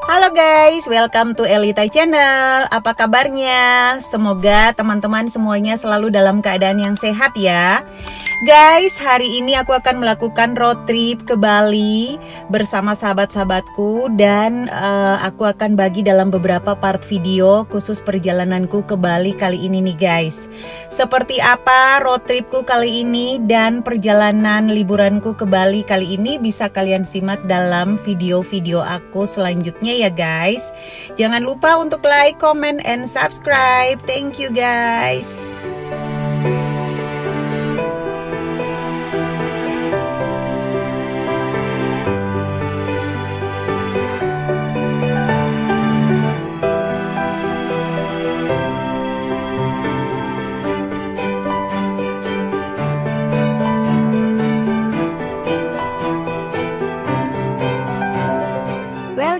Halo guys, welcome to Elita Channel. Apa kabarnya? Semoga teman-teman semuanya selalu dalam keadaan yang sehat ya. Guys, hari ini aku akan melakukan road trip ke Bali bersama sahabat-sahabatku dan aku akan bagi dalam beberapa part video khusus perjalananku ke Bali kali ini nih guys. Seperti apa road tripku kali ini dan perjalanan liburanku ke Bali kali ini bisa kalian simak dalam video-video aku selanjutnya ya guys. Jangan lupa untuk like, comment, and subscribe. Thank you guys.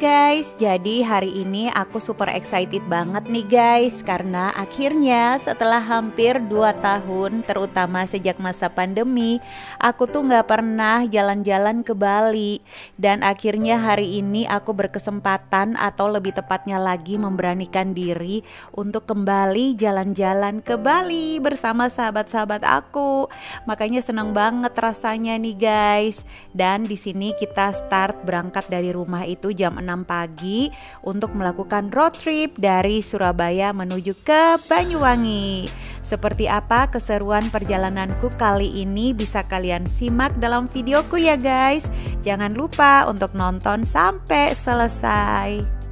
Guys, jadi hari ini aku super excited banget nih guys, karena akhirnya setelah hampir 2 tahun, terutama sejak masa pandemi, aku tuh gak pernah jalan-jalan ke Bali. Dan akhirnya hari ini aku berkesempatan, atau lebih tepatnya lagi memberanikan diri untuk kembali jalan-jalan ke Bali bersama sahabat-sahabat aku. Makanya seneng banget rasanya nih guys. Dan di sini kita start berangkat dari rumah itu jam 6 pagi untuk melakukan road trip dari Surabaya menuju ke Banyuwangi. Seperti apa keseruan perjalananku kali ini bisa kalian simak dalam videoku ya guys. Jangan lupa untuk nonton sampai selesai.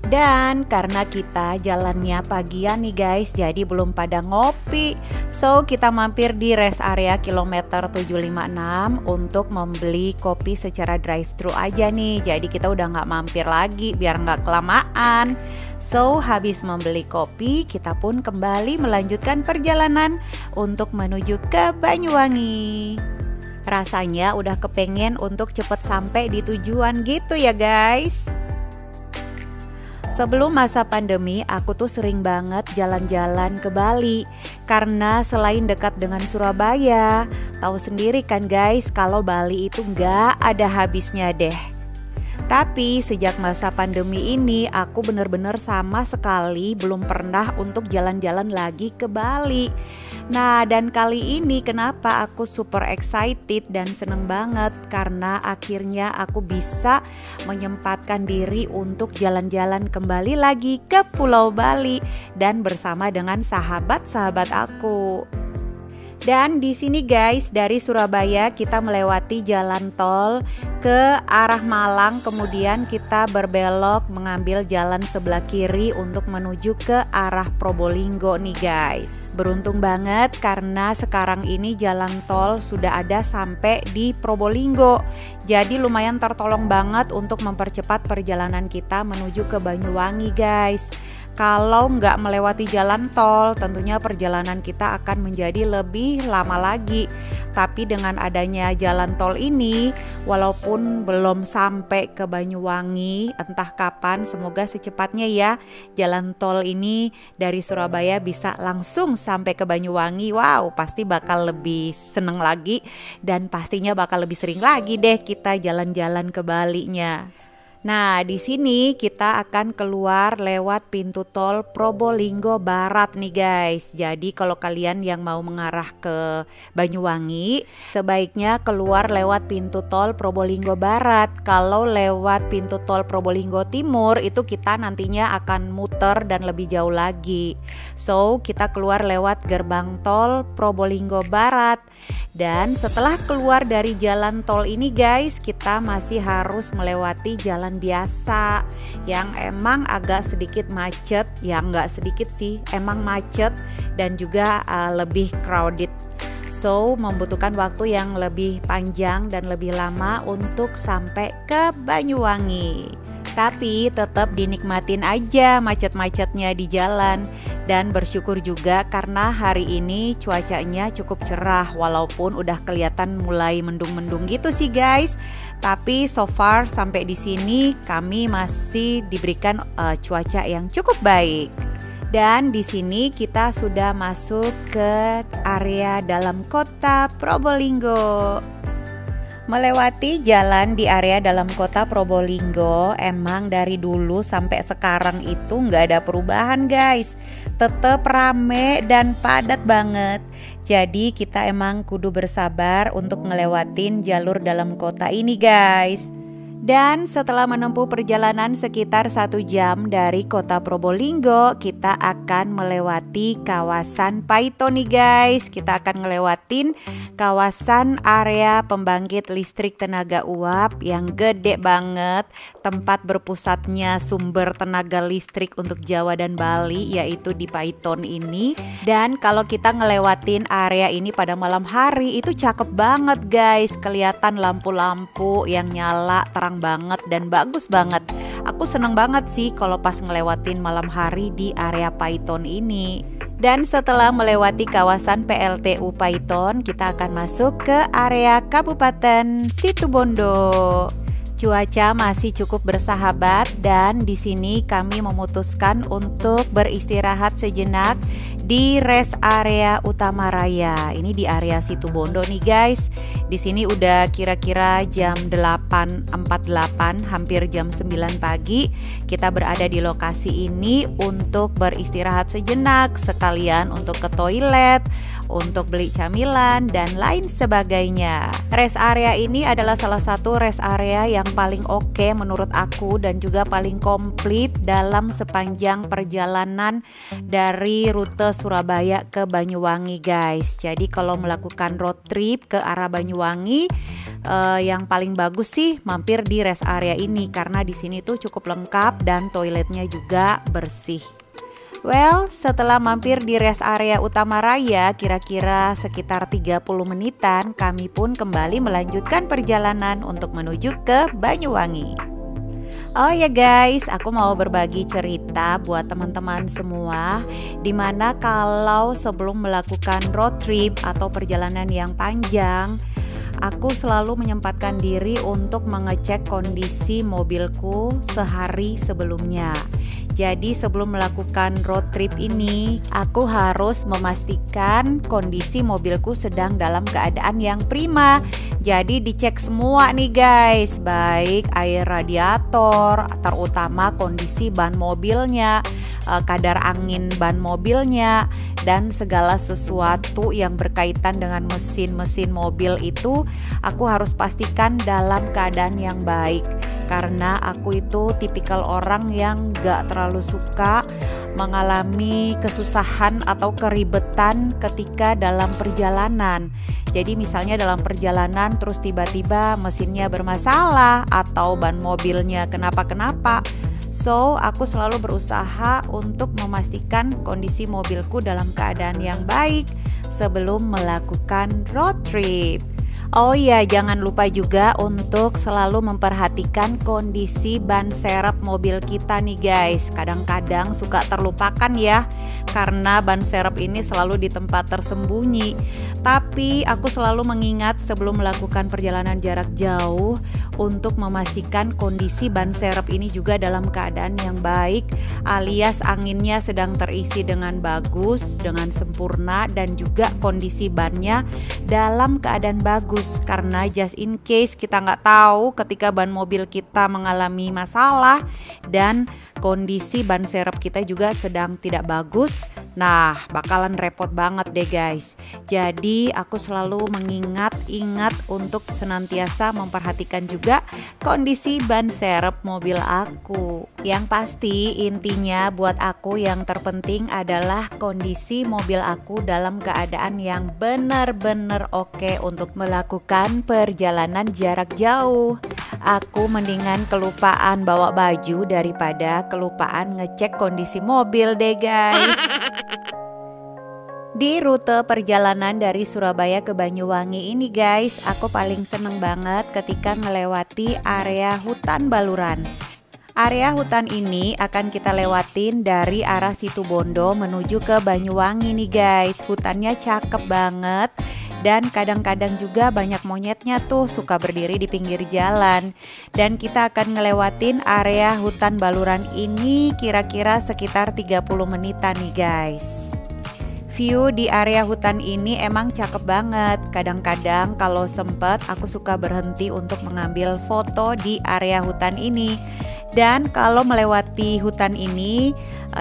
Dan karena kita jalannya pagian nih guys, jadi belum pada ngopi. So kita mampir di rest area kilometer 756 untuk membeli kopi secara drive thru aja nih. Jadi kita udah nggak mampir lagi biar nggak kelamaan. So habis membeli kopi, kita pun kembali melanjutkan perjalanan untuk menuju ke Banyuwangi. Rasanya udah kepengen untuk cepet sampai di tujuan gitu ya guys. Sebelum masa pandemi, aku tuh sering banget jalan-jalan ke Bali. Karena selain dekat dengan Surabaya, tahu sendiri kan guys, kalau Bali itu nggak ada habisnya deh. Tapi sejak masa pandemi ini aku bener-bener sama sekali belum pernah untuk jalan-jalan lagi ke Bali. Nah dan kali ini kenapa aku super excited dan seneng banget, karena akhirnya aku bisa menyempatkan diri untuk jalan-jalan kembali lagi ke Pulau Bali dan bersama dengan sahabat-sahabat aku. Dan di sini guys, dari Surabaya kita melewati jalan tol ke arah Malang, kemudian kita berbelok mengambil jalan sebelah kiri untuk menuju ke arah Probolinggo nih guys. Beruntung banget karena sekarang ini jalan tol sudah ada sampai di Probolinggo. Jadi lumayan tertolong banget untuk mempercepat perjalanan kita menuju ke Banyuwangi guys. Kalau nggak melewati jalan tol, tentunya perjalanan kita akan menjadi lebih lama lagi. Tapi dengan adanya jalan tol ini, walaupun belum sampai ke Banyuwangi, entah kapan, semoga secepatnya ya jalan tol ini dari Surabaya bisa langsung sampai ke Banyuwangi. Wow, pasti bakal lebih seneng lagi dan pastinya bakal lebih sering lagi deh kita jalan-jalan ke Balinya. Nah, di sini kita akan keluar lewat pintu tol Probolinggo Barat nih guys. Jadi kalau kalian yang mau mengarah ke Banyuwangi, sebaiknya keluar lewat pintu tol Probolinggo Barat. Kalau lewat pintu tol Probolinggo Timur, itu kita nantinya akan muter dan lebih jauh lagi. So, kita keluar lewat gerbang tol Probolinggo Barat. Dan setelah keluar dari jalan tol ini guys, kita masih harus melewati jalan biasa yang emang agak sedikit macet, ya nggak sedikit sih, emang macet dan juga lebih crowded. So membutuhkan waktu yang lebih panjang dan lebih lama untuk sampai ke Banyuwangi. Tapi tetap dinikmatin aja macet-macetnya di jalan. Dan bersyukur juga karena hari ini cuacanya cukup cerah, walaupun udah kelihatan mulai mendung-mendung gitu sih guys. Tapi so far sampai di sini kami masih diberikan cuaca yang cukup baik. Dan di sini kita sudah masuk ke area dalam kota Probolinggo. Melewati jalan di area dalam kota Probolinggo, emang dari dulu sampai sekarang itu nggak ada perubahan guys. Tetap rame dan padat banget. Jadi kita emang kudu bersabar untuk ngelewatin jalur dalam kota ini guys. Dan setelah menempuh perjalanan sekitar 1 jam dari kota Probolinggo, kita akan melewati kawasan Paiton nih guys. Kita akan ngelewatin kawasan area pembangkit listrik tenaga uap yang gede banget. Tempat berpusatnya sumber tenaga listrik untuk Jawa dan Bali, yaitu di Paiton ini. Dan kalau kita ngelewatin area ini pada malam hari, itu cakep banget guys. Kelihatan lampu-lampu yang nyala terang banget dan bagus banget. Aku seneng banget sih kalau pas ngelewatin malam hari di area Paiton ini. Dan setelah melewati kawasan PLTU Paiton, kita akan masuk ke area Kabupaten Situbondo. Cuaca masih cukup bersahabat dan di sini kami memutuskan untuk beristirahat sejenak di rest area Utama Raya. Ini di area Situbondo nih guys. Di sini udah kira-kira jam 8.48, hampir jam 9 pagi. Kita berada di lokasi ini untuk beristirahat sejenak, sekalian untuk ke toilet, untuk beli camilan dan lain sebagainya. Rest area ini adalah salah satu rest area yang paling oke menurut aku dan juga paling komplit dalam sepanjang perjalanan dari rute Surabaya ke Banyuwangi guys. Jadi kalau melakukan road trip ke arah Banyuwangi, yang paling bagus sih mampir di rest area ini karena di sini tuh cukup lengkap dan toiletnya juga bersih. Well, setelah mampir di rest area Utama Raya kira-kira sekitar 30 menitan, kami pun kembali melanjutkan perjalanan untuk menuju ke Banyuwangi. Oh ya guys, aku mau berbagi cerita buat teman-teman semua, dimana kalau sebelum melakukan road trip atau perjalanan yang panjang, aku selalu menyempatkan diri untuk mengecek kondisi mobilku sehari sebelumnya. Jadi sebelum melakukan road trip ini, aku harus memastikan kondisi mobilku sedang dalam keadaan yang prima. Jadi dicek semua nih guys, baik air radiator, terutama kondisi ban mobilnya, kadar angin ban mobilnya, dan segala sesuatu yang berkaitan dengan mesin-mesin mobil itu aku harus pastikan dalam keadaan yang baik. Karena aku itu tipikal orang yang gak terlalu suka mengalami kesusahan atau keribetan ketika dalam perjalanan. Jadi misalnya dalam perjalanan terus tiba-tiba mesinnya bermasalah atau ban mobilnya kenapa-kenapa. So, aku selalu berusaha untuk memastikan kondisi mobilku dalam keadaan yang baik sebelum melakukan road trip. Oh iya, jangan lupa juga untuk selalu memperhatikan kondisi ban serep mobil kita nih guys. Kadang-kadang suka terlupakan ya, karena ban serep ini selalu di tempat tersembunyi. Tapi aku selalu mengingat sebelum melakukan perjalanan jarak jauh untuk memastikan kondisi ban serep ini juga dalam keadaan yang baik, alias anginnya sedang terisi dengan bagus, dengan sempurna, dan juga kondisi bannya dalam keadaan bagus. Karena just in case kita nggak tahu ketika ban mobil kita mengalami masalah dan kondisi ban serep kita juga sedang tidak bagus, nah bakalan repot banget deh guys. Jadi aku selalu mengingat untuk senantiasa memperhatikan juga kondisi ban serep mobil aku. Yang pasti intinya buat aku yang terpenting adalah kondisi mobil aku dalam keadaan yang benar-benar oke untuk melakukan perjalanan jarak jauh. Aku mendingan kelupaan bawa baju daripada kelupaan ngecek kondisi mobil deh guys. Di rute perjalanan dari Surabaya ke Banyuwangi ini guys, aku paling seneng banget ketika melewati area hutan Baluran. Area hutan ini akan kita lewatin dari arah Situbondo menuju ke Banyuwangi nih guys. Hutannya cakep banget. Dan kadang-kadang juga banyak monyetnya tuh suka berdiri di pinggir jalan. Dan kita akan ngelewatin area hutan Baluran ini kira-kira sekitar 30 menitan nih guys. View di area hutan ini emang cakep banget. Kadang-kadang kalau sempet aku suka berhenti untuk mengambil foto di area hutan ini. Dan kalau melewati hutan ini,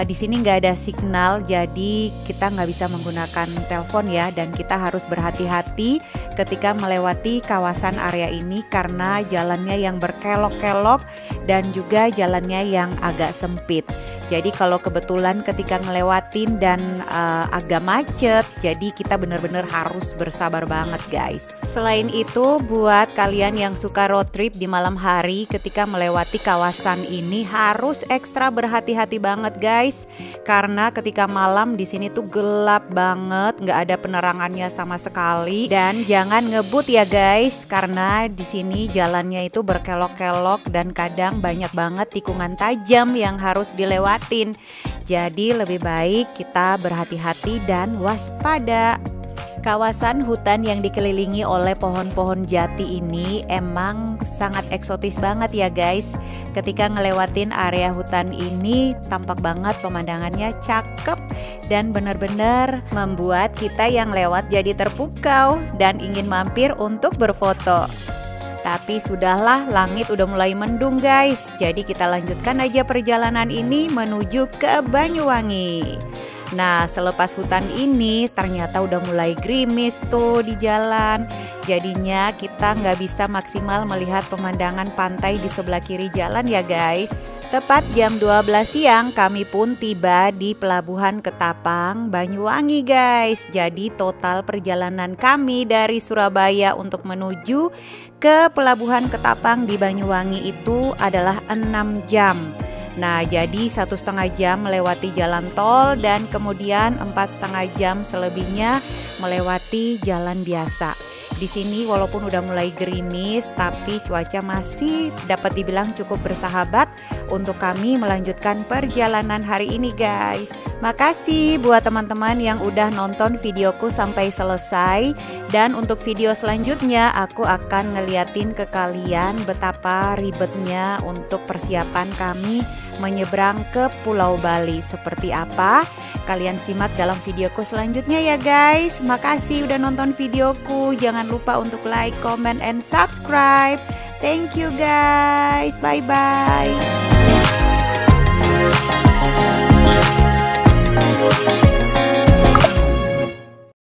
di sini nggak ada signal, jadi kita nggak bisa menggunakan telepon ya. Dan kita harus berhati-hati ketika melewati kawasan area ini karena jalannya yang berkelok-kelok dan juga jalannya yang agak sempit. Jadi kalau kebetulan ketika ngelewatin dan agak macet, jadi kita benar-benar harus bersabar banget guys. Selain itu, buat kalian yang suka road trip di malam hari ketika melewati kawasan ini harus ekstra berhati-hati banget guys. Karena ketika malam di sini tuh gelap banget, nggak ada penerangannya sama sekali. Dan jangan ngebut ya guys, karena di sini jalannya itu berkelok-kelok dan kadang banyak banget tikungan tajam yang harus dilewati. Jadi lebih baik kita berhati-hati dan waspada. Kawasan hutan yang dikelilingi oleh pohon-pohon jati ini emang sangat eksotis banget ya guys. Ketika ngelewatin area hutan ini tampak banget pemandangannya cakep dan benar-benar membuat kita yang lewat jadi terpukau dan ingin mampir untuk berfoto. Tapi sudahlah, langit udah mulai mendung guys. Jadi kita lanjutkan aja perjalanan ini menuju ke Banyuwangi. Nah, selepas hutan ini ternyata udah mulai gerimis tuh di jalan. Jadinya kita nggak bisa maksimal melihat pemandangan pantai di sebelah kiri jalan ya guys. Tepat jam 12 siang kami pun tiba di Pelabuhan Ketapang, Banyuwangi guys. Jadi total perjalanan kami dari Surabaya untuk menuju ke Pelabuhan Ketapang di Banyuwangi itu adalah 6 jam. Nah, jadi 1,5 jam melewati jalan tol dan kemudian 4,5 jam selebihnya melewati jalan biasa. Di sini walaupun udah mulai gerimis, tapi cuaca masih dapat dibilang cukup bersahabat untuk kami melanjutkan perjalanan hari ini guys. Makasih buat teman-teman yang udah nonton videoku sampai selesai. Dan untuk video selanjutnya aku akan ngeliatin ke kalian betapa ribetnya untuk persiapan kami menyeberang ke Pulau Bali. Seperti apa? Kalian simak dalam videoku selanjutnya ya guys. Makasih udah nonton videoku. Jangan lupa untuk like, comment, and subscribe. Thank you guys. Bye-bye.